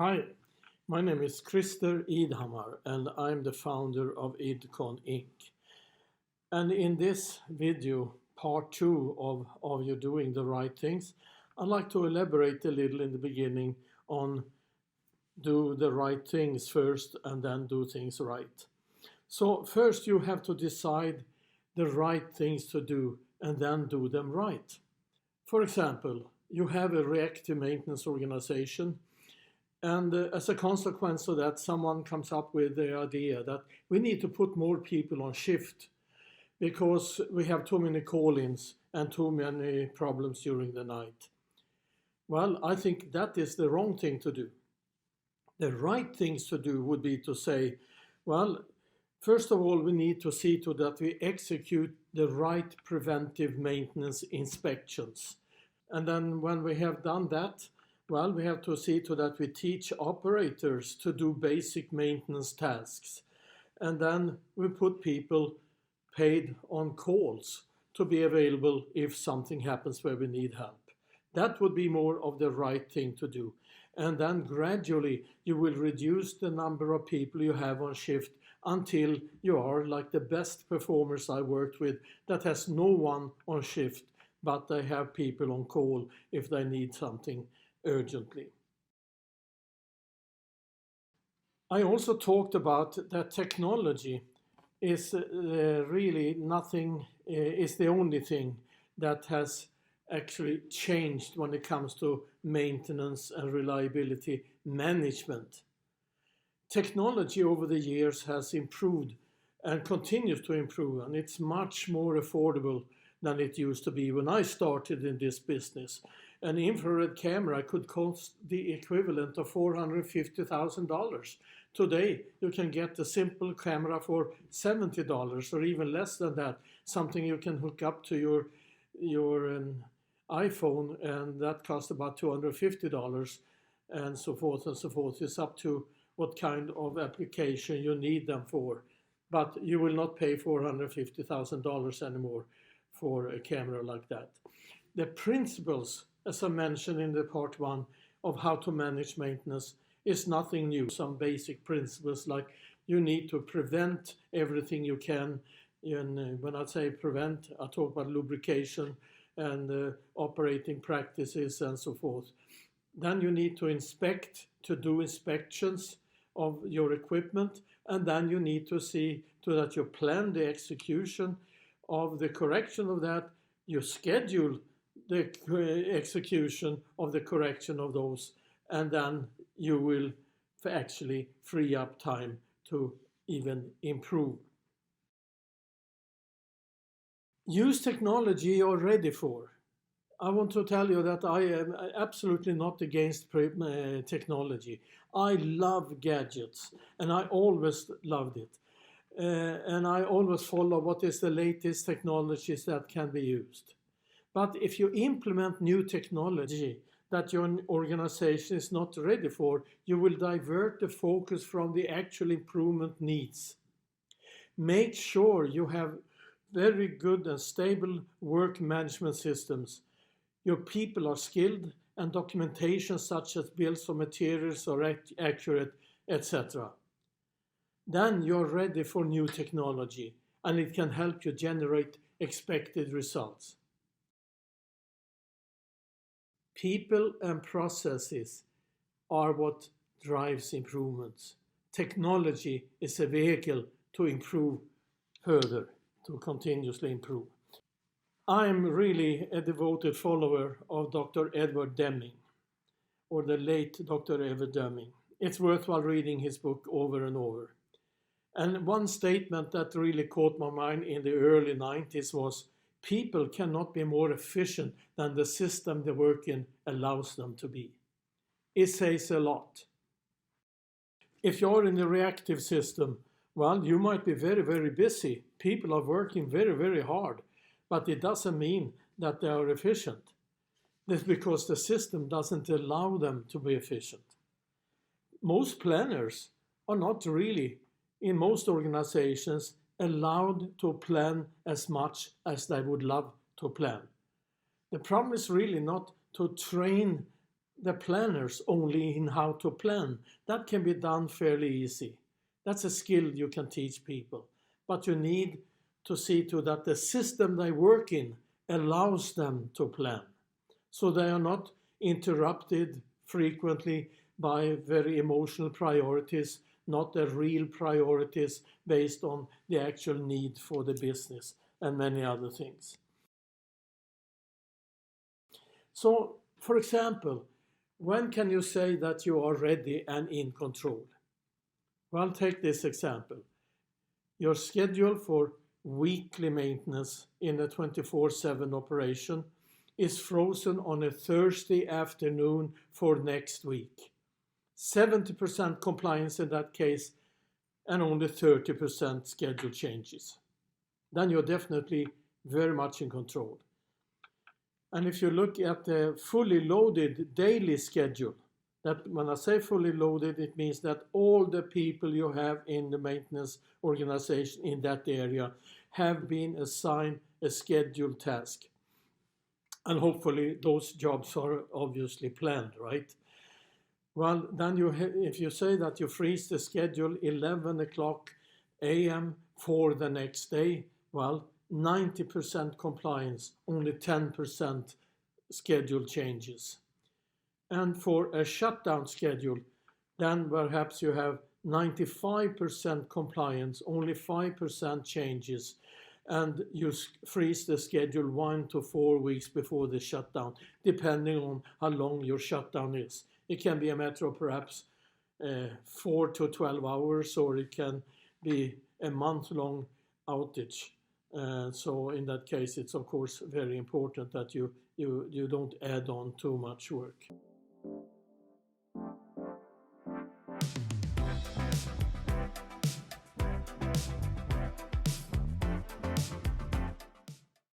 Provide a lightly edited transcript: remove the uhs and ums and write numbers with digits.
Hi, my name is Christer Idhammar and I'm the founder of IDCON Inc. And in this video, part 2 of you doing the right things, I'd like to elaborate a little in the beginning on do the right things first and then do things right. So first you have to decide the right things to do and then do them right. For example, you have a reactive maintenance organization, and as a consequence of that, someone comes up with the idea that we need to put more people on shift because we have too many call-ins and too many problems during the night. Well, I think that is the wrong thing to do. The right things to do would be to say, well, first of all, we need to see to that we execute the right preventive maintenance inspections. And then when we have done that, well, we have to see to that we teach operators to do basic maintenance tasks. And then we put people paid on calls to be available if something happens where we need help. That would be more of the right thing to do. And then gradually you will reduce the number of people you have on shift until you are like the best performers I worked with that has no one on shift, but they have people on call if they need something urgently. I also talked about that technology is really nothing, is the only thing that has actually changed when it comes to maintenance and reliability management. Technology over the years has improved and continues to improve, and it's much more affordable than it used to be when I started in this business. An infrared camera could cost the equivalent of $450,000. Today, you can get a simple camera for $70 or even less than that. Something you can hook up to your iPhone, and that costs about $250 and so forth and so forth. It's up to what kind of application you need them for. But you will not pay $450,000 anymore for a camera like that. The principles, as I mentioned in the part 1 of how to manage maintenance, is nothing new. Some basic principles like you need to prevent everything you can. And when I say prevent, I talk about lubrication and operating practices and so forth. Then you need to inspect, to do inspections of your equipment, and then you need to see to that you plan the execution of the correction of that, you schedule the execution of the correction of those, and then you will actually free up time to even improve. Use technology you're ready for. I want to tell you that I am absolutely not against technology. I love gadgets, and I always loved it. And I always follow what is the latest technologies that can be used. But if you implement new technology that your organization is not ready for, you will divert the focus from the actual improvement needs. Make sure you have very good and stable work management systems. Your people are skilled and documentation such as bills of materials are accurate, etc. Then you're ready for new technology and it can help you generate expected results. People and processes are what drives improvements. Technology is a vehicle to improve further, to continuously improve. I'm really a devoted follower of Dr. Edward Deming, or the late Dr. Edward Deming. It's worthwhile reading his book over and over. And one statement that really caught my mind in the early 90s was, people cannot be more efficient than the system they work in allows them to be. It says a lot. If you're in the reactive system, well, you might be very, very busy. People are working very, very hard, but it doesn't mean that they are efficient. That's because the system doesn't allow them to be efficient. Most planners are not really, in most organizations, allowed to plan as much as they would love to plan. The problem is really not to train the planners only in how to plan. That can be done fairly easy. That's a skill you can teach people. But you need to see to that the system they work in allows them to plan. So they are not interrupted frequently by very emotional priorities, not the real priorities based on the actual need for the business and many other things. So, for example, when can you say that you are ready and in control? Well, take this example. Your schedule for weekly maintenance in a 24/7 operation is frozen on a Thursday afternoon for next week. 70% compliance in that case and only 30% schedule changes. Then you're definitely very much in control. And if you look at the fully loaded daily schedule, that when I say fully loaded, it means that all the people you have in the maintenance organization in that area have been assigned a scheduled task. And hopefully those jobs are obviously planned, right? Well, then if you say that you freeze the schedule 11 o'clock a.m. for the next day, well, 90% compliance, only 10% schedule changes. And for a shutdown schedule, then perhaps you have 95% compliance, only 5% changes, and you freeze the schedule 1 to 4 weeks before the shutdown, depending on how long your shutdown is. It can be a matter of perhaps 4 to 12 hours, or it can be a month-long outage. So in that case, it's of course very important that you don't add on too much work.